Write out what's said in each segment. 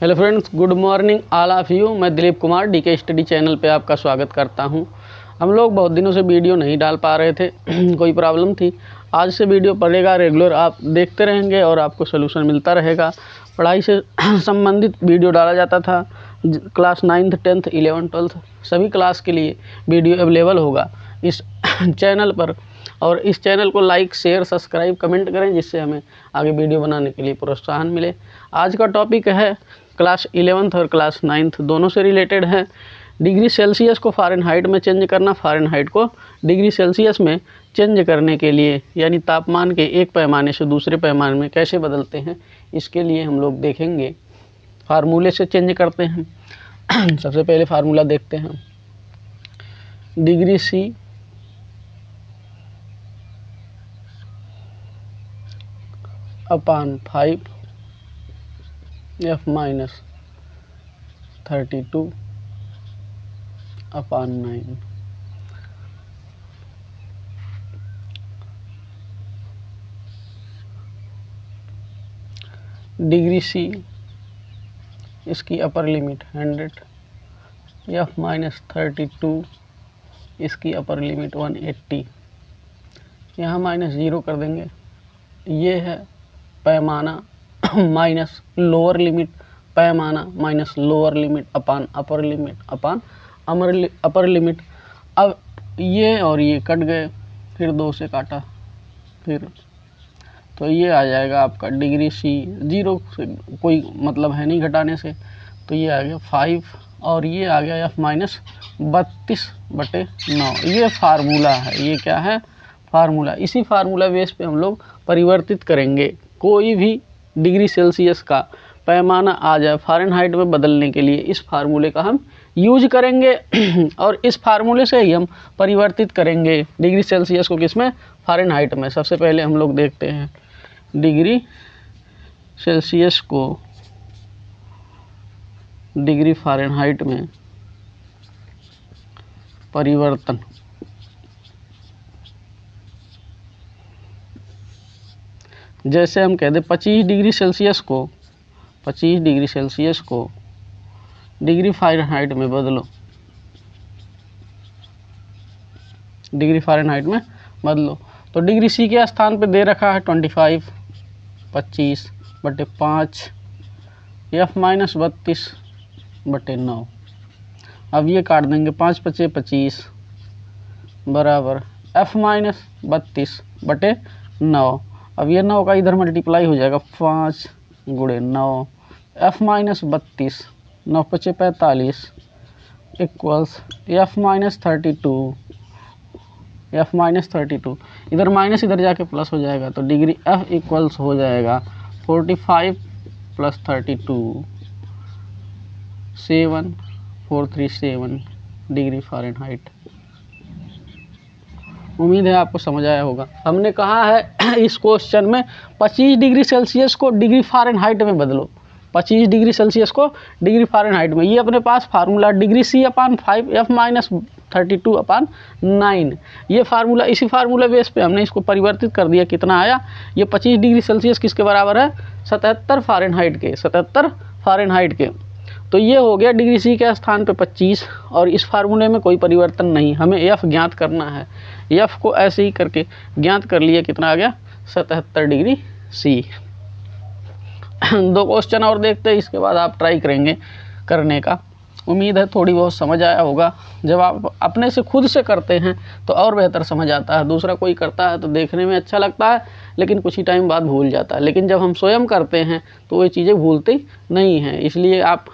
Hello friends, good morning all of you. मैं Dilip Kumar DK study channel पे आपका स्वागत करता हूं। हम लोग बहुत दिनों से वीडियो नहीं डाल पा रहे थे कोई प्रॉब्लम थी। आज से वीडियो पड़ेगा, रेगुलर आप देखते रहेंगे और आपको सोल्यूशन मिलता रहेगा। पढ़ाई से संबंधित वीडियो डाला जाता था। Class 9th 10th 11th 12th सभी क्लास के लिए वीडियो अवेलेबल होगा इस चैनल पर। और इस चैनल को लाइक, शेयर, सब्सक्राइब, कमेंट करें, जिससे हमें आगे वीडियो बनाने के लिए प्रोत्साहन मिले। आज का टॉपिक है क्लास 11th और क्लास 9th दोनों से रिलेटेड है। डिग्री सेल्सियस को फ़ारेनहाइट में चेंज करना, फ़ारेनहाइट को डिग्री सेल्सियस में चेंज करने के लिए, यानी तापमान के एक पैमाने से दूसरे पैमाने में कैसे बदलते हैं, इसके लिए हम लोग देखेंगे। फार्मूले से चेंज करते हैं। सबसे पहले फार्मूला देखते हैं। Degree C upon 5 F-32 upon 9। Degree C इसकी अपर लिमिट 100, F-32 इसकी अपर लिमिट 180। यहाँ -0 कर देंगे। ये है पैमाना माइनस लोअर लिमिट, पैमाना माइनस लोअर लिमिट अपान अपर लिमिट अपान अपर लिमिट। अब ये और ये कट गए, फिर 2 से काटा, फिर तो ये आ जाएगा आपका डिग्री सी। 0 से कोई मतलब है नहीं घटाने से, तो ये आ गया 5 और ये आ गया F-32/9। ये फार्मूला है। ये क्या है? फार्मूला। इसी फार्मूला बेस पे हम लोग परिवर्तित करेंगे। कोई भी डिग्री सेल्सियस का पैमाना आ जाए फ़ारेनहाइट में बदलने के लिए, इस फार्मूले का हम यूज करेंगे। और इस फार्मूले से ही हम परिवर्तित करेंगे डिग्री सेल्सियस को किसमें? फ़ारेनहाइट में। सबसे पहले हम लोग देखते हैं डिग्री सेल्सियस को डिग्री फ़ारेनहाइट में परिवर्तन। जैसे हम कहते 25 डिग्री सेल्सियस को 25 डिग्री सेल्सियस को डिग्री फ़ारेनहाइट में बदलो, डिग्री फ़ारेनहाइट में बदलो। तो डिग्री सी के स्थान पे दे रखा है 25 25/5 F-32/9। अब ये काट देंगे, 5 × 5 = 25 बराबर F-32/9। अब ये 9 का इधर मल्टीप्लाई हो जाएगा, 5 × 9 F-32 9 × 5 = 45 इक्वल्स F-32 इधर माइनस इधर जाके प्लस हो जाएगा, तो डिग्री F इक्वल्स हो जाएगा 45 + 32 7437 डिग्री फ़ारेनहाइट। उम्मीद है आपको समझ आया होगा। हमने कहा है इस क्वेश्चन में 25 डिग्री सेल्सियस को डिग्री फ़ारेनहाइट में बदलो, 25 डिग्री सेल्सियस को डिग्री फ़ारेनहाइट में। ये अपने पास फार्मूला डिग्री सी अपान 5 F-32/9। ये फार्मूला, इसी फार्मूला बेस पे हमने इसको परिवर्तित कर दिया। कितना आया? ये 25 डिग्री सेल्सियस किसके बराबर है? 77 फ़ारेनहाइट के, 77 फ़ारेनहाइट के। तो ये हो गया डिग्री सी के स्थान पे 25। और इस फार्मूले में कोई परिवर्तन नहीं, हमें एफ ज्ञात करना है। एफ को ऐसे ही करके ज्ञात कर लिए। कितना आ गया? 77 डिग्री सी। 2 क्वेश्चन और देखते हैं, इसके बाद आप ट्राई करेंगे करने का। उम्मीद है थोड़ी बहुत समझ आया होगा। जब आप अपने से खुद से करते हैं तो और बेहतर समझ आता है। दूसरा कोई करता है तो देखने में अच्छा लगता है, लेकिन कुछ ही टाइम बाद भूल जाता है। लेकिन जब हम स्वयं करते हैं तो वो चीज़ें भूलती नहीं हैं। इसलिए आप,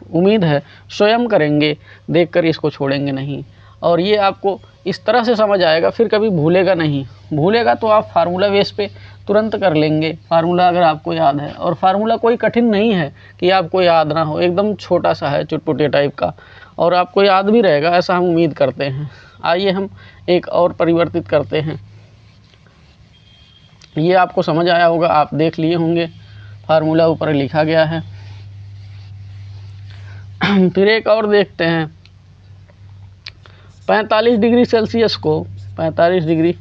उम्मीद है स्वयं करेंगे, देखकर इसको छोड़ेंगे नहीं। और ये आपको इस तरह से समझ आएगा, फिर कभी भूलेगा नहीं। भूलेगा तो आप फार्मूला बेस पे तुरंत कर लेंगे। फार्मूला अगर आपको याद है, और फार्मूला कोई कठिन नहीं है कि आपको याद ना हो, एकदम छोटा सा है, चुटपुटे टाइप का, और आपको याद भी रहेगा, ऐसा हम उम्मीद करते हैं। आइए हम एक और परिवर्तित करते हैं। ये आपको समझ आया होगा, आप देख लिए होंगे, फार्मूला ऊपर लिखा गया है। फिर एक और देखते हैं। 45 डिग्री सेल्सियस को 45 डिग्री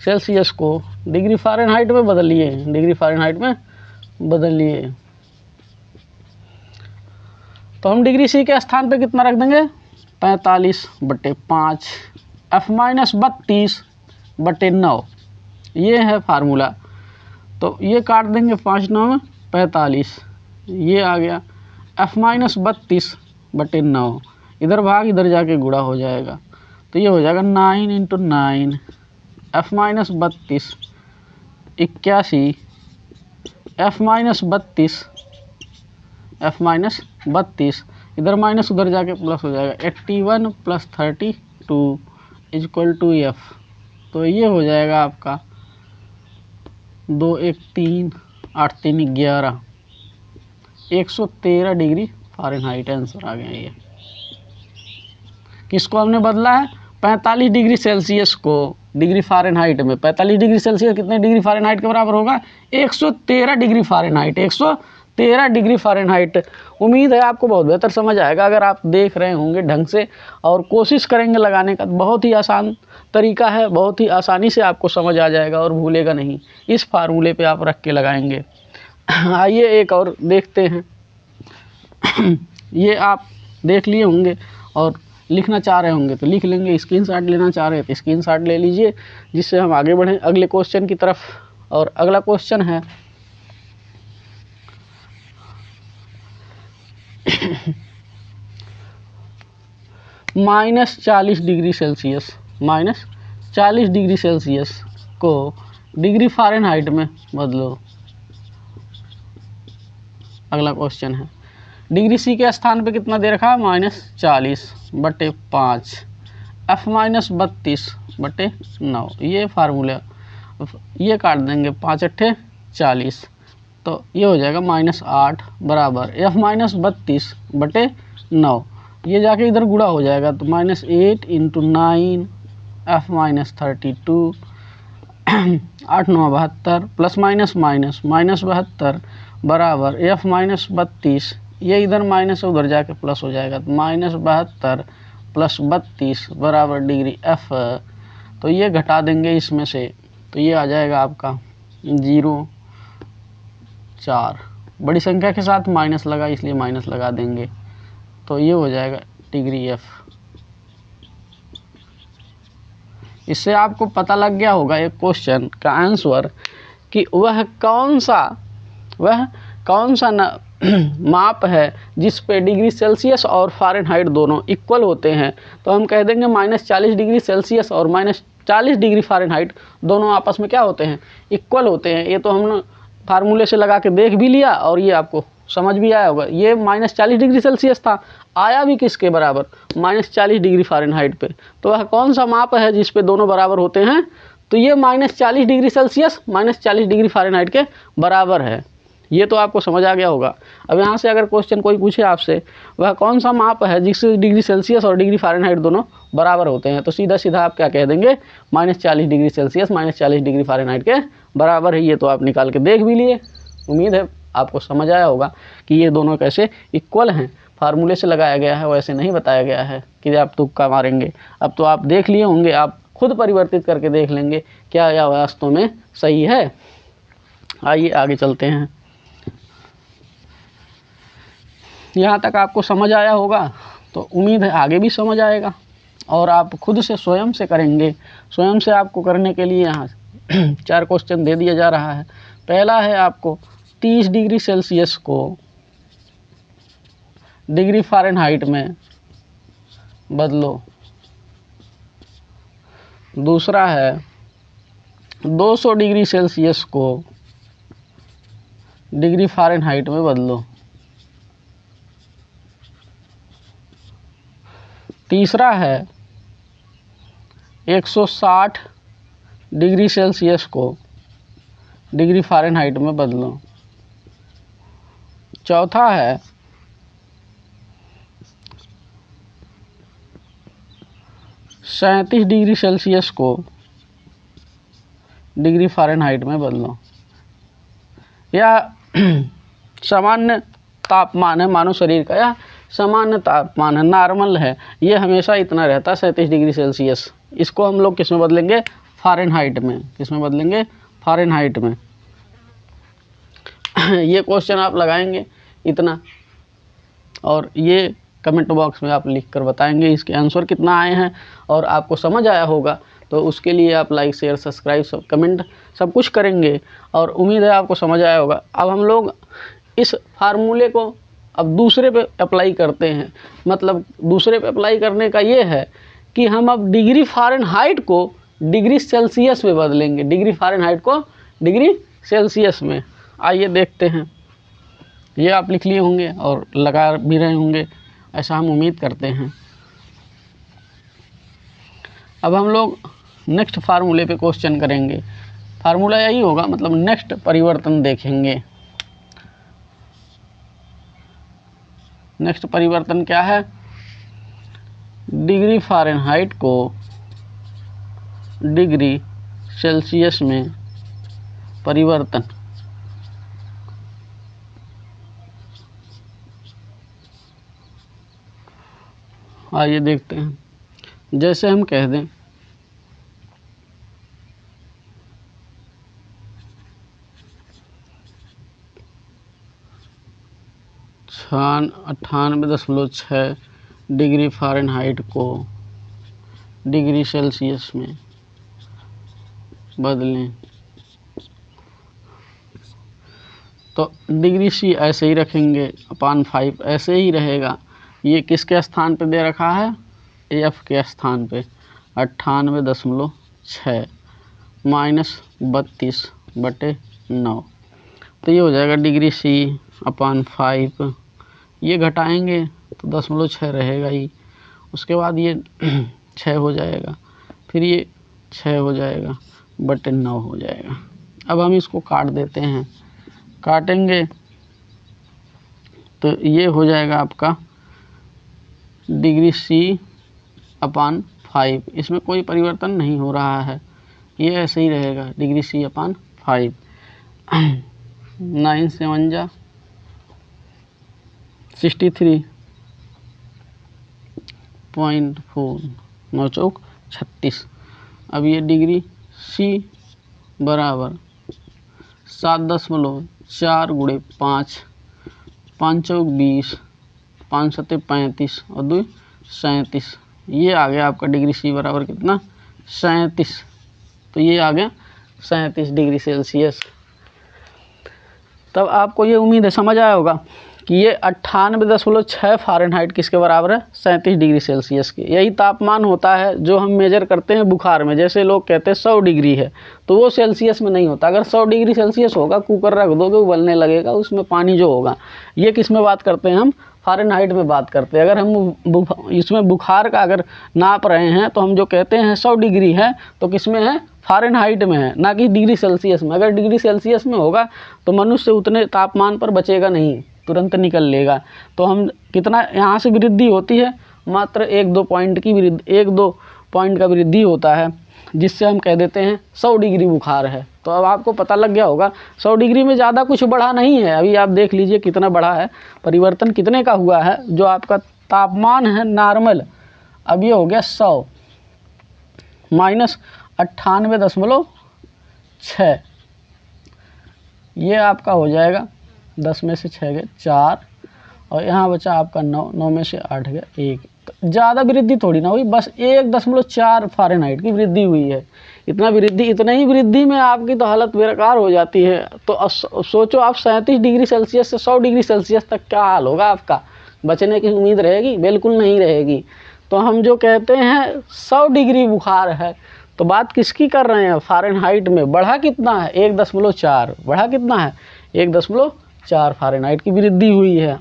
सेल्सियस को डिग्री फ़ारेनहाइट में बदलिए, डिग्री फ़ारेनहाइट में बदलिए। तो हम डिग्री सी के स्थान पे कितना रख देंगे 45/5 F-32/9, ये है फार्मूला। तो ये काट देंगे 5 9 45, ये आ गया F-32/9, इधर भाग इधर जाके गुणा हो जाएगा, तो ये हो जाएगा 9 × 9 F-32 81 F-32 इधर माइनस उधर जाके प्लस हो जाएगा 81 + 32 = F। तो ये हो जाएगा आपका 2 1 3 8 3 11 113 डिग्री फ़ारेनहाइट आंसर आ गया। ये किसको हमने बदला है 45 डिग्री सेल्सियस को डिग्री फ़ारेनहाइट में। 45 डिग्री सेल्सियस कितने डिग्री फ़ारेनहाइट के बराबर होगा 113 डिग्री फ़ारेनहाइट, 113 डिग्री फ़ारेनहाइट। उम्मीद है आपको बहुत बेहतर समझ आएगा अगर आप देख रहे होंगे ढंग से और कोशिश करेंगे लगाने का। बहुत ही आसान तरीका है, बहुत ही आसानी से आपको समझ आ जाएगा और भूलेगा नहीं। इस फार्मूले पे आप रख के लगाएंगे। आइए एक और देखते हैं। ये आप देख लिए होंगे और लिखना चाह रहे होंगे तो लिख लेंगे, स्क्रीनशॉट लेना चाह रहे हैं तो स्क्रीनशॉट ले लीजिए, जिससे हम आगे बढ़ें अगले क्वेश्चन की तरफ। और अगला क्वेश्चन है -40 डिग्री सेल्सियस, -40 डिग्री सेल्सियस को डिग्री फ़ारेनहाइट में बदलो। अगला क्वेश्चन है डिग्री सी के स्थान पे कितना दे रखा है -40/5 F-32/9, ये फार्मूला। ये काट देंगे 5 8 40, तो ये हो जाएगा -8 बराबर F-32/9, ये जाके इधर गुणा हो जाएगा तो -8 × 9 F-32 8 9 72 प्लस माइनस माइनस -72 बराबर F-32, ये इधर माइनस है उधर जाके प्लस हो जाएगा तो -72 + 32 बराबर डिग्री F। तो ये घटा देंगे इसमें से, तो ये आ जाएगा आपका 0 4, बड़ी संख्या के साथ माइनस लगा इसलिए माइनस लगा देंगे, तो ये हो जाएगा डिग्री F। इससे आपको पता लग गया होगा एक क्वेश्चन का आंसर कि वह कौन सा माप है जिस पे डिग्री सेल्सियस और फ़ारेनहाइट दोनों इक्वल होते हैं। तो हम कह देंगे -40 डिग्री सेल्सियस और -40 डिग्री फ़ारेनहाइट दोनों आपस में क्या होते हैं इक्वल होते हैं। ये तो हमने फार्मूले से लगा के देख भी लिया और ये आपको समझ भी आया होगा। ये -40 डिग्री सेल्सियस था, आया भी किसके बराबर -40 डिग्री फ़ारेनहाइट पे। तो वह कौन सा माप है जिस पे दोनों बराबर होते हैं, तो ये -40 डिग्री सेल्सियस -40 डिग्री फ़ारेनहाइट के बराबर है। ये तो आपको समझ आ गया होगा। अब यहाँ से अगर क्वेश्चन कोई पूछे आपसे वह कौन सा माप है जिससे डिग्री सेल्सियस और डिग्री फ़ारेनहाइट दोनों बराबर होते हैं, तो सीधा सीधा आप क्या कह देंगे -40 डिग्री सेल्सियस -40 डिग्री फ़ारेनहाइट के बराबर है। ये तो आप निकाल के देख भी लिए। उम्मीद है आपको समझ आया होगा कि ये दोनों कैसे इक्वल हैं। फार्मूले से लगाया गया है, वैसे नहीं बताया गया है कि आप तुक्का मारेंगे। अब तो आप देख लिए होंगे, आप खुद परिवर्तित करके देख लेंगे क्या यह वास्तव में सही है। आइए आगे चलते हैं। यहाँ तक आपको समझ आया होगा तो उम्मीद है आगे भी समझ आएगा और आप खुद से स्वयं से करेंगे। स्वयं से आपको करने के लिए यहाँ 4 क्वेश्चन दे दिया जा रहा है। पहला है आपको 30 डिग्री सेल्सियस को डिग्री फ़ारेनहाइट में बदलो। दूसरा है 200 डिग्री सेल्सियस को डिग्री फ़ारेनहाइट में बदलो। तीसरा है 160 डिग्री सेल्सियस को डिग्री फ़ारेनहाइट में बदलो। चौथा है 37 डिग्री सेल्सियस को डिग्री फ़ारेनहाइट में बदलो। या सामान्य तापमान है मानव शरीर का, या सामान्य तापमान है, नॉर्मल है, ये हमेशा इतना रहता है 37 डिग्री सेल्सियस। इसको हम लोग किस में बदलेंगे फ़ारेनहाइट में। किस में बदलेंगे फ़ारेनहाइट में। ये क्वेश्चन आप लगाएंगे इतना और ये कमेंट बॉक्स में आप लिख कर बताएंगे इसके आंसर कितना आए हैं, और आपको समझ आया होगा तो उसके लिए आप लाइक शेयर सब्सक्राइब सब कमेंट सब कुछ करेंगे, और उम्मीद है आपको समझ आया होगा। अब हम लोग इस फार्मूले को अब दूसरे पे अप्लाई करते हैं। मतलब दूसरे पे अप्लाई करने का ये है कि हम अब डिग्री फ़ारेनहाइट को डिग्री सेल्सियस में बदलेंगे, डिग्री फ़ारेनहाइट को डिग्री सेल्सियस में। आइए देखते हैं। ये आप लिख लिए होंगे और लगा भी रहे होंगे, ऐसा हम उम्मीद करते हैं। अब हम लोग नेक्स्ट फार्मूले पे क्वेश्चन करेंगे। फार्मूला यही होगा, मतलब नेक्स्ट परिवर्तन देखेंगे। नेक्स्ट परिवर्तन क्या है? डिग्री फ़ारेनहाइट को डिग्री सेल्सियस में परिवर्तन। आइए देखते हैं। जैसे हम कह दें 98.6 डिग्री फ़ारेनहाइट को डिग्री सेल्सियस में बदलें, तो डिग्री सी ऐसे ही रखेंगे, अपान 5 ऐसे ही रहेगा। ये किसके स्थान पे दे रखा है? एफ के स्थान पे 98.6 माइनस 32/9, तो ये हो जाएगा डिग्री सी अपान 5। ये घटाएंगे तो 0.6 रहेगा ही, उसके बाद ये 6 हो जाएगा, फिर ये 6 हो जाएगा, बटे 9 हो जाएगा। अब हम इसको काट देते हैं। काटेंगे तो ये हो जाएगा आपका डिग्री सी अपान 5। इसमें कोई परिवर्तन नहीं हो रहा है, ये ऐसे ही रहेगा, डिग्री सी अपान 5। 9 7 जा 63.4, 9 चौक 36। अब ये डिग्री सी बराबर 7.4 गुणे 5, 5 चौक 20, 5 सत्ते 35 और 2 37। ये आ गया आपका डिग्री सी बराबर कितना? 37। तो ये आ गया 37 डिग्री सेल्सियस। तब आपको ये उम्मीद है समझ आया होगा कि ये 98.6 फ़ारेनहाइट किसके बराबर है? 37 डिग्री सेल्सियस के। यही तापमान होता है जो हम मेजर करते हैं बुखार में। जैसे लोग कहते हैं 100 डिग्री है, तो वो सेल्सियस में नहीं होता। अगर 100 डिग्री सेल्सियस होगा, कुकर रख दोगे उबलने लगेगा, उसमें पानी जो होगा। ये किस में बात करते हैं हम? फ़ारेनहाइट में बात करते हैं। अगर हम इसमें बुखार का अगर नाप रहे हैं तो हम जो कहते हैं 100 डिग्री है, तो किस में है? फ़ारेनहाइट में है, ना कि डिग्री सेल्सियस में। अगर डिग्री सेल्सियस में होगा तो मनुष्य उतने तापमान पर बचेगा नहीं, तुरंत निकल लेगा। तो हम कितना यहाँ से वृद्धि होती है? मात्र 1-2 पॉइंट की वृद्धि, 1-2 पॉइंट का वृद्धि होता है, जिससे हम कह देते हैं 100 डिग्री बुखार है। तो अब आपको पता लग गया होगा 100 डिग्री में ज़्यादा कुछ बढ़ा नहीं है। अभी आप देख लीजिए कितना बढ़ा है, परिवर्तन कितने का हुआ है। जो आपका तापमान है नॉर्मल, अब ये हो गया 100 माइनस 98.6, ये आपका हो जाएगा 10 में से 6 गए 4, और यहाँ बचा आपका 9, 9 में से 8 गया 1। ज़्यादा वृद्धि थोड़ी ना हुई, बस 1.4 फ़ारेनहाइट की वृद्धि हुई है। इतना वृद्धि, इतना ही वृद्धि में आपकी तो हालत बेकार हो जाती है। तो सोचो आप 37 डिग्री सेल्सियस से 100 डिग्री सेल्सियस तक क्या हाल होगा आपका? बचने की उम्मीद रहेगी? बिल्कुल नहीं रहेगी। तो हम जो कहते हैं 100 डिग्री बुखार है, तो बात किसकी कर रहे हैं? फ़ारेनहाइट में। बढ़ा कितना है? 1.4। बढ़ा कितना है? 1.4 फ़ारेनहाइट की वृद्धि हुई है।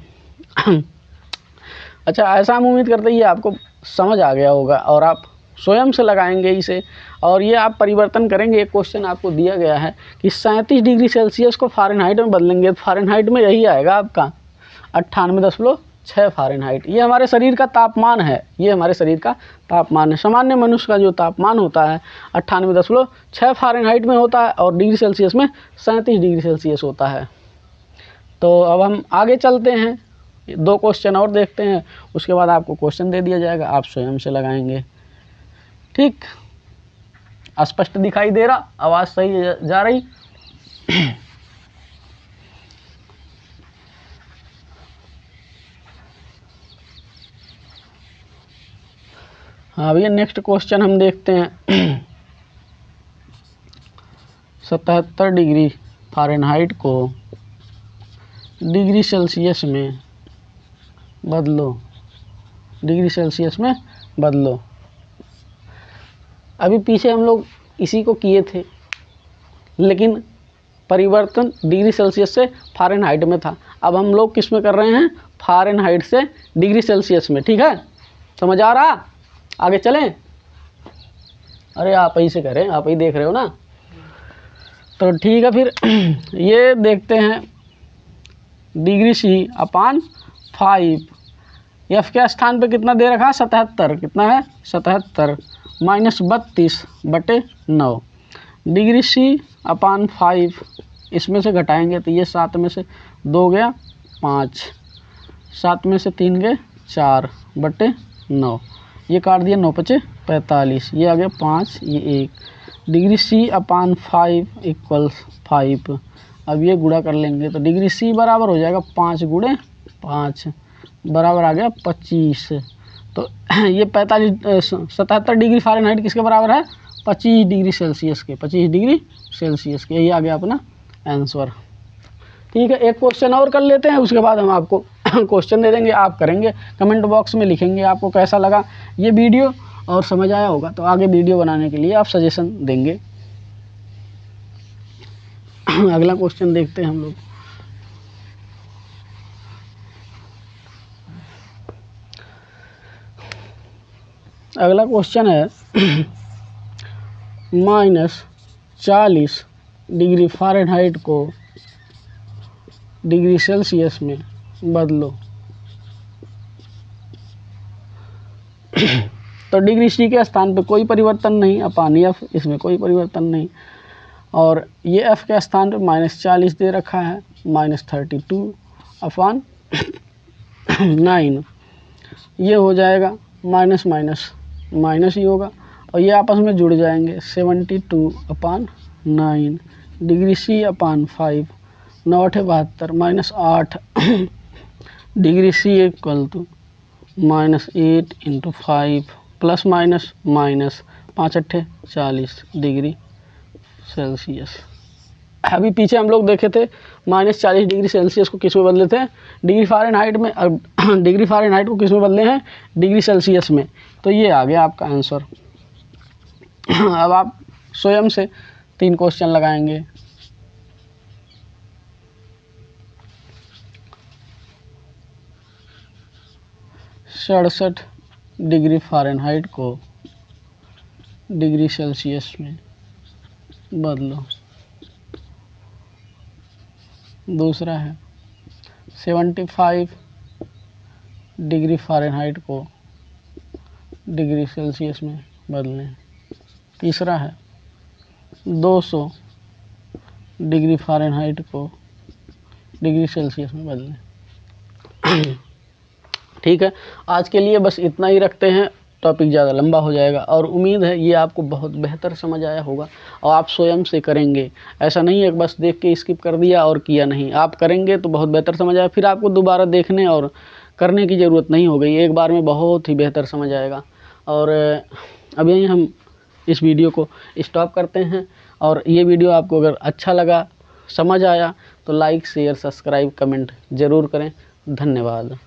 अच्छा, ऐसा हम उम्मीद करते हैं ये आपको समझ आ गया होगा, और आप स्वयं से लगाएंगे इसे, और ये आप परिवर्तन करेंगे। एक क्वेश्चन आपको दिया गया है कि 37 डिग्री सेल्सियस को फ़ारेनहाइट में बदलेंगे, तो फ़ारेनहाइट में यही आएगा आपका 98.6 फ़ारेनहाइट। ये हमारे शरीर का तापमान है, ये हमारे शरीर का तापमान है। सामान्य मनुष्य का जो तापमान होता है 98.6 फ़ारेनहाइट में होता है, और डिग्री सेल्सियस में 37 डिग्री सेल्सियस होता है। तो अब हम आगे चलते हैं, 2 क्वेश्चन और देखते हैं, उसके बाद आपको क्वेश्चन दे दिया जाएगा, आप स्वयं से लगाएंगे। ठीक, स्पष्ट दिखाई दे रहा? आवाज़ सही जा रही? हाँ भैया, नेक्स्ट क्वेश्चन हम देखते हैं। 77 डिग्री फ़ारेनहाइट को डिग्री सेल्सियस में बदलो, डिग्री सेल्सियस में बदलो। अभी पीछे हम लोग इसी को किए थे, लेकिन परिवर्तन डिग्री सेल्सियस से फ़ारेनहाइट में था। अब हम लोग किस में कर रहे हैं? फ़ारेनहाइट से डिग्री सेल्सियस में। ठीक है, समझ आ रहा? आगे चलें? अरे आप ही से करें, आप ही देख रहे हो ना, तो ठीक है। फिर ये देखते हैं, डिग्री C अपान 5, एफ के स्थान पे कितना दे रखा है? 77। कितना है? 77 माइनस 32/9। डिग्री C अपान 5 इसमें से घटाएंगे तो ये 7 में से 2 गया 5, 7 में से 3 गए 4/9। ये काट दिया, 9 5 45, ये आ गया 5, ये 1। Degree C upon 5 equals 5। अब ये गुणा कर लेंगे तो डिग्री C बराबर हो जाएगा 5 × 5 बराबर आ गया 25। तो ये 77 डिग्री फ़ारेनहाइट किसके बराबर है? 25 डिग्री सेल्सियस के, 25 डिग्री सेल्सियस के। यही आ गया अपना आंसर। ठीक है, एक क्वेश्चन और कर लेते हैं, उसके बाद हम आपको क्वेश्चन दे देंगे, आप करेंगे। कमेंट बॉक्स में लिखेंगे आपको कैसा लगा ये वीडियो, और समझ आया होगा तो आगे वीडियो बनाने के लिए आप सजेशन देंगे। अगला क्वेश्चन देखते हैं हम लोग। अगला क्वेश्चन है -40 डिग्री फ़ारेनहाइट को डिग्री सेल्सियस में बदलो। तो डिग्री C के स्थान पे कोई परिवर्तन नहीं, अपान F, इसमें कोई परिवर्तन नहीं, और ये F के स्थान पे -40 दे रखा है, -32 अपान 9। ये हो जाएगा माइनस माइनस माइनस ही होगा, और ये आपस में जुड़ जाएंगे। 72 upon 9 degree C upon 5, 9 8 72 -8 degree C equal to -8 × 5 plus minus minus 5 8 40 degree Celsius. अभी पीछे हम लोग देखे थे -40 डिग्री सेल्सियस को किस में बदले थे? डिग्री फ़ारेनहाइट में। अब डिग्री फ़ारेनहाइट को किस में बदले हैं? डिग्री सेल्सियस में। तो ये आ गया आपका आंसर। अब आप स्वयं से 3 क्वेश्चन लगाएंगे। -67 डिग्री फ़ारेनहाइट को डिग्री सेल्सियस में बदलो। दूसरा है 75 डिग्री फ़ारेनहाइट को डिग्री सेल्सियस में बदलें। तीसरा है 200 डिग्री फ़ारेनहाइट को डिग्री सेल्सियस में बदलें। ठीक है, आज के लिए बस इतना ही रखते हैं, टॉपिक ज़्यादा लंबा हो जाएगा, और उम्मीद है ये आपको बहुत बेहतर समझ आया होगा और आप स्वयं से करेंगे। ऐसा नहीं है बस देख के स्किप कर दिया और किया नहीं, आप करेंगे तो बहुत बेहतर समझ आया, फिर आपको दोबारा देखने और करने की ज़रूरत नहीं हो गई, एक बार में बहुत ही बेहतर समझ आएगा। और अब यहीं हम इस वीडियो को स्टॉप करते हैं, और ये वीडियो आपको अगर अच्छा लगा, समझ आया, तो लाइक शेयर सब्सक्राइब कमेंट ज़रूर करें। धन्यवाद।